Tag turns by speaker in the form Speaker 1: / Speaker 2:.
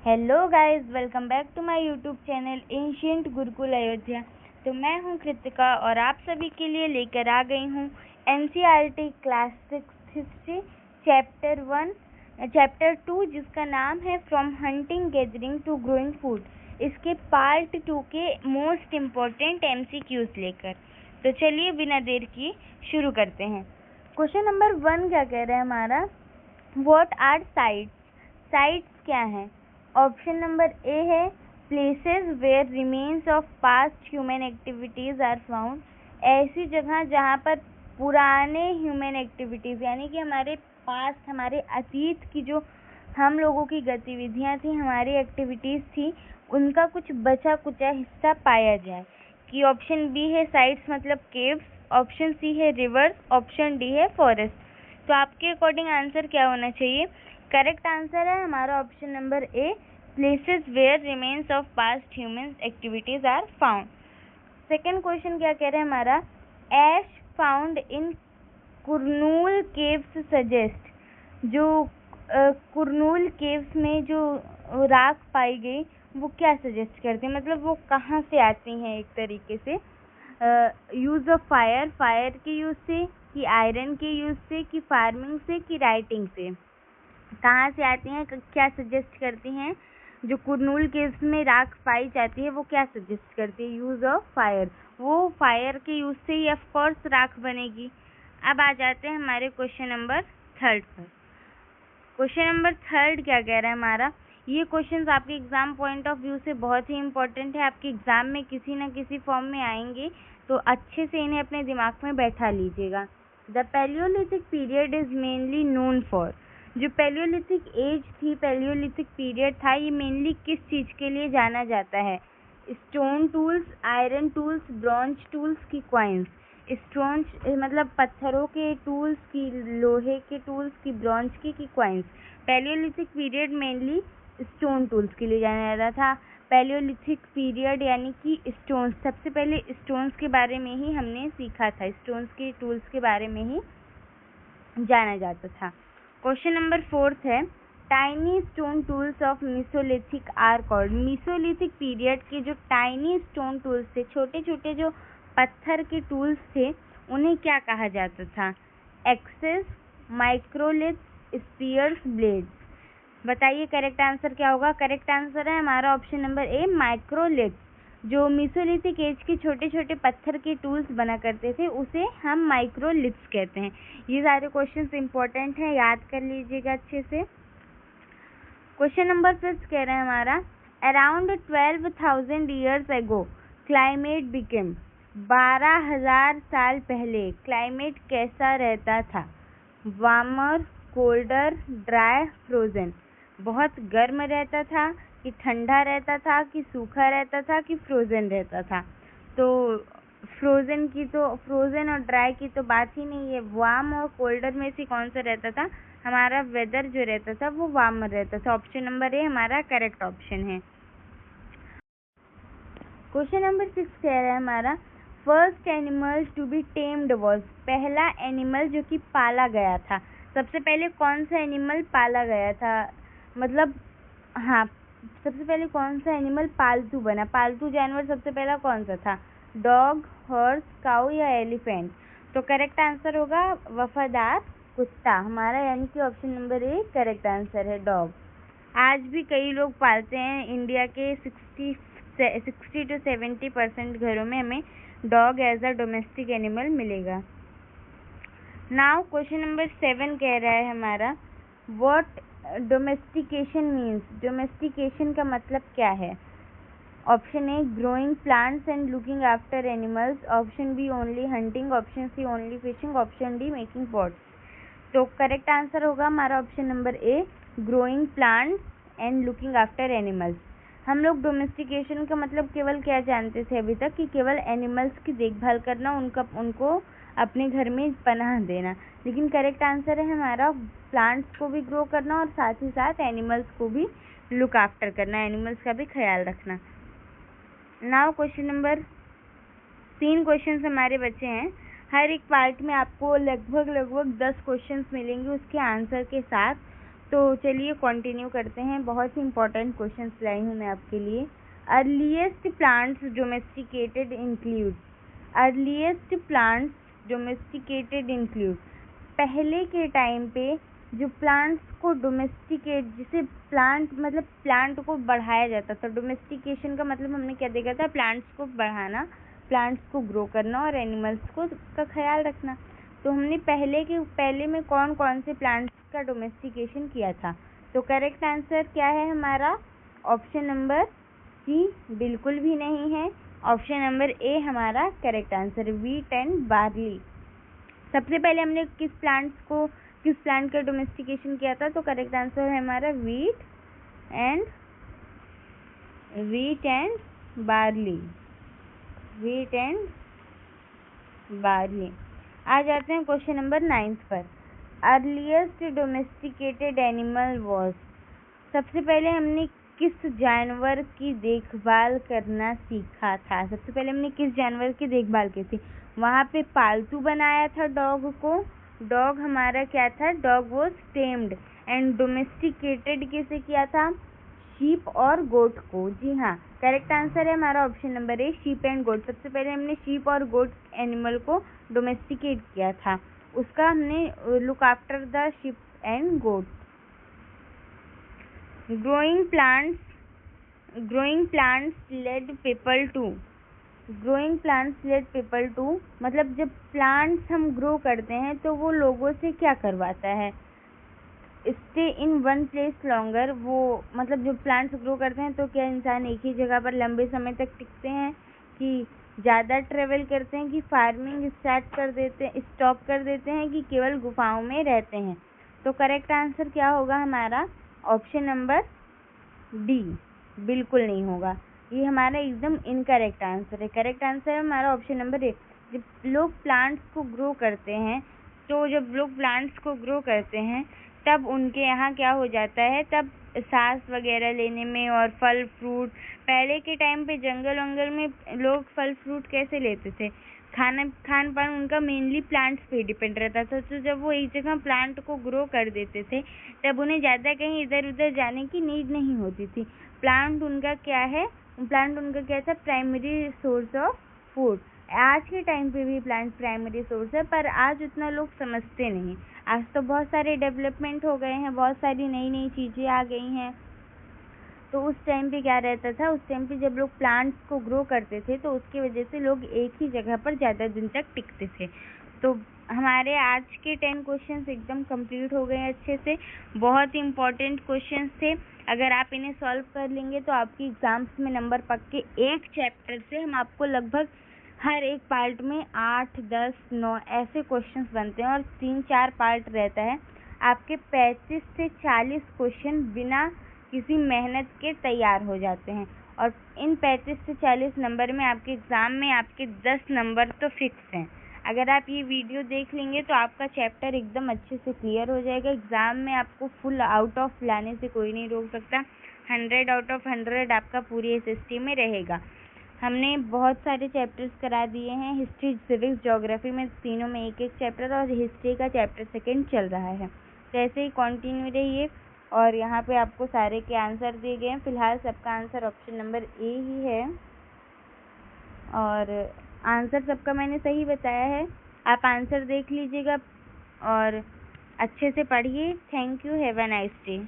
Speaker 1: Hello guys, welcome back to my YouTube channel ancient Gurukul Ayodhya. तो मैं हूं कृतिका और आप सभी के लिए लेकर आ गई हूं एनसीईआरटी क्लास 6 हिस्ट्री चैप्टर 2 जिसका नाम है from hunting gathering to growing food. इसके पार्ट 2 के मोस्ट इम्पोर्टेंट एमसीक्यूज लेकर। तो चलिए बिना देर की शुरू करते हैं। क्वेश्चन नंबर 1 क्या कह रहा है हमारा, व्हाट आर साइट्स? साइट्स क्या है? ऑप्शन नंबर ए है places where remains of past human activities are found. ऐसी जगह जहाँ पर पुराने ह्यूमन एक्टिविटीज यानी कि हमारे पास्ट, हमारे अतीत की जो हम लोगों की गतिविधियाँ थी, हमारी एक्टिविटीज थी, उनका कुछ बचा कुचा हिस्सा पाया जाए। कि ऑप्शन बी है साइट्स मतलब केव्स, ऑप्शन सी है रिवर्स, ऑप्शन डी है फॉरेस्ट। तो आपके अकॉर्डिंग आंसर क्या होना चाहिए? करेक्ट आंसर है हमारा option number A, places where remains of past human activities are found. Second question क्या कह रहे हैं हमारा, ash found in Kurnool caves suggest. जो कुरनूल केव्स में जो राख पाई गई वो क्या सजेस्ट करती है, मतलब वो कहाँ से आती हैं? एक तरीके से यूज ऑफ फायर, फायर के यूज से, कि आयरन के यूज से, कि फार्मिंग से, कि राइटिंग से, कहाँ से आती हैं, क्या सजेस्ट करती हैं? जो कुरनूल केव्स में राख पाई जाती है वो क्या सजेस्ट करती है? यूज ऑफ फायर, वो फायर के यूज से ही ऑफ कोर्स राख बनेगी। अब आ जाते हैं हमारे क्वेश्चन नंबर 3 पर। क्वेश्चन नंबर 3 क्या कह रहा है हमारा, ये क्वेश्चंस आपके एग्जाम पॉइंट ऑफ व्यू से बहुत ही इंपॉर्टेंट है, आपके एग्जाम में किसी न किसी फॉर्म में आएंगे, तो अच्छे से इन्हें अपने दिमाग में बैठा लीजिएगा। The Palaeolithic period is mainly known for. जो पैलियोलिथिक एज थी, पैलियोलिथिक पीरियड था, ये मेनली किस चीज के लिए जाना जाता है? Stone tools, iron tools, bronze tools की क्वाइंस। स्टोन मतलब पत्थरों के टूल्स की, लोहे के टूल्स की, ब्रॉन्ज की coins. Palaeolithic period mainly stone tools के लिए जाना जाता था। पैलियोलिथिक पीरियड यानी कि स्टोन्स, सबसे पहले स्टोन्स के बारे में ही हमने सीखा था, स्टोन्स के टूल्स के बारे में ही जाना जाता था। क्वेश्चन नंबर 4 है, tiny stone tools of mesolithic are called. Mesolithic period के जो टाइनी स्टोन टूल्स थे, छोटे छोटे जो पत्थर के टूल्स थे, उन्हें क्या कहा जाता था? Axes, microliths, spears, blades. बताइए करेक्ट आंसर क्या होगा? करेक्ट आंसर है हमारा ऑप्शन नंबर ए, माइक्रोलिथ्स। जो मीसोलिथिक एज के छोटे छोटे पत्थर के टूल्स बना करते थे उसे हम माइक्रोलिथ्स कहते हैं। ये सारे क्वेश्चंस इंपॉर्टेंट हैं, याद कर लीजिएगा अच्छे से। क्वेश्चन नंबर 5 कह रहे हैं हमारा, around 12,000 years ago climate became. 12,000 साल पहले क्लाइमेट कैसा रहता था? Warmer, colder, dry, frozen. बहुत गर्म रहता था, कि ठंडा रहता था, कि सूखा रहता था, कि फ्रोजन रहता था? तो फ्रोजन और ड्राई की तो बात ही नहीं है। वार्म और कोल्डर में से कौन सा रहता था? हमारा वेदर जो रहता था वो वार्मर रहता था। ऑप्शन नंबर ए हमारा करेक्ट ऑप्शन है। क्वेश्चन नंबर 6 कह रहा है हमारा, first animal to be tamed was. पहला एनिमल जो कि पाला गया था, सबसे पहले कौन सा एनिमल पाला गया था? मतलब हाँ, सबसे पहले कौन सा एनिमल पालतू बना? पालतू जानवर सबसे पहला कौन सा था? डॉग, हॉर्स, काऊ या एलिफेंट? तो करेक्ट आंसर होगा वफादार कुत्ता हमारा, यानी कि option number A correct answer है, डॉग। आज भी कई लोग पालते हैं, इंडिया के 60 to 70% घरों में हमें dog as a domestic animal मिलेगा। नाउ क्वेश्चन नंबर 7 कह रहा है हमारा, व्हाट डोमेस्टिकेशन मीन्स। डोमेस्टिकेशन का मतलब क्या है? Option A, growing plants and looking after animals, option B only hunting, option C only fishing, option D making pots. तो करेक्ट आंसर होगा हमारा option number A, growing plants and looking after animals. हम लोग domestication का मतलब केवल क्या जानते थे अभी तक, कि केवल एनिमल्स की देखभाल करना, उनको अपने घर में पनाह देना, लेकिन करेक्ट आंसर है हमारा प्लांट्स को भी ग्रो करना और साथ ही साथ एनिमल्स को भी लुक आफ्टर करना, एनिमल्स का भी ख्याल रखना। नाउ क्वेश्चन नंबर 3 क्वेश्चन हमारे बचे हैं। हर एक पार्ट में आपको लगभग 10 क्वेश्चंस मिलेंगे उसके आंसर के साथ। तो चलिए कंटिन्यू करते हैं। बहुत ही इंपॉर्टेंट क्वेश्चंस लाई हूँ मैं आपके लिए। Earliest plants domesticated include. Earliest plants domesticated include, पहले के टाइम पे जो प्लांट्स को डोमेस्टिकेट, जिसे प्लांट मतलब प्लांट को बढ़ाया जाता था। डोमेस्टिकेशन का मतलब हमने क्या देखा था, प्लांट्स को बढ़ाना, प्लांट्स को ग्रो करना और एनिमल्स को का ख्याल रखना। तो हमने पहले में कौन कौन से प्लांट्स का डोमेस्टिकेशन किया था। तो करेक्ट आंसर क्या है हमारा, ऑप्शन नंबर सी बिल्कुल भी नहीं है। ऑप्शन नंबर ए हमारा correct answer, wheat and barley. सबसे पहले हमने किस प्लांट का डोमेस्टिकेशन किया था, तो करेक्ट आंसर है हमारा wheat and barley. Wheat and barley. आ जाते हैं क्वेश्चन नंबर 9 पर। Earliest domesticated animal was. सबसे पहले हमने किस जानवर की देखभाल करना सीखा था। सबसे पहले हमने किस जानवर की देखभाल की थी, वहाँ पे पालतू बनाया था डॉग को। डॉग हमारा क्या था, dog was tamed. And domesticated किसे किया था, शीप और गोट को। जी हाँ, करेक्ट आंसर है हमारा option number A, sheep and goat. सबसे पहले हमने शीप और गोट एनिमल को डोमेस्टिकेट किया था, उसका हमने look after the sheep and goat. Growing plants led people to. Growing plants led people to मतलब जब प्लांट्स हम ग्रो करते हैं तो वो लोगों से क्या करवाता है, stay in one place longer. वो मतलब जो प्लांट्स ग्रो करते हैं तो क्या इंसान एक ही जगह पर लंबे समय तक टिकते हैं, कि ज़्यादा ट्रेवल करते हैं, कि फार्मिंग स्टॉप कर देते हैं, कि केवल गुफाओं में रहते हैं। तो करेक्ट आंसर क्या होगा हमारा, ऑप्शन नंबर डी बिल्कुल नहीं होगा, ये हमारा एकदम इनकरेक्ट आंसर है। करेक्ट आंसर है हमारा ऑप्शन नंबर ए। जब लोग प्लांट्स को ग्रो करते हैं तब उनके यहाँ क्या हो जाता है, तब सांस वगैरह लेने में और फल फ्रूट, पहले के टाइम पे जंगल वंगल में लोग फल फ्रूट कैसे लेते थे, खान पान उनका मेनली प्लांट्स पे डिपेंड रहता था। तो जब वो एक जगह प्लांट को ग्रो कर देते थे तब उन्हें ज़्यादा कहीं इधर उधर जाने की नीड नहीं होती थी। प्लांट उनका क्या था, प्राइमरी सोर्स ऑफ फूड। आज के टाइम पे भी प्लांट प्राइमरी सोर्स है, पर आज उतना लोग समझते नहीं। आज तो बहुत सारे डेवलपमेंट हो गए हैं, बहुत सारी नई नई चीज़ें आ गई हैं। तो उस टाइम पे क्या रहता था, उस टाइम पे जब लोग प्लांट्स को ग्रो करते थे तो उसकी वजह से लोग एक ही जगह पर ज़्यादा दिन तक टिकते थे। तो हमारे आज के 10 क्वेश्चंस एकदम कंप्लीट हो गए अच्छे से। बहुत ही इम्पोर्टेंट क्वेश्चंस थे, अगर आप इन्हें सॉल्व कर लेंगे तो आपकी एग्ज़ाम्स में नंबर पक्के। एक चैप्टर से हम आपको लगभग हर एक पार्ट में 8, 10, 9 ऐसे क्वेश्चंस बनते हैं और 3-4 पार्ट रहता है। आपके 35 से 40 क्वेश्चन बिना किसी मेहनत के तैयार हो जाते हैं, और इन 35 से 40 नंबर में आपके एग्ज़ाम में आपके 10 नंबर तो फिक्स हैं। अगर आप ये वीडियो देख लेंगे तो आपका चैप्टर एकदम अच्छे से क्लियर हो जाएगा। एग्ज़ाम में आपको फुल आउट ऑफ लाने से कोई नहीं रोक सकता। 100 आउट ऑफ 100 आपका पूरी SST में रहेगा। हमने बहुत सारे चैप्टर्स करा दिए हैं, हिस्ट्री, सिविक्स, ज्योग्राफी में तीनों में एक एक चैप्टर, और हिस्ट्री का चैप्टर 2 चल रहा है। तो ऐसे ही कंटिन्यू रहिए। और यहाँ पे आपको सारे के आंसर दिए गए हैं। फिलहाल सबका आंसर ऑप्शन नंबर ए ही है, और आंसर सबका मैंने सही बताया है। आप आंसर देख लीजिएगा और अच्छे से पढ़िए। Thank you, have a nice day.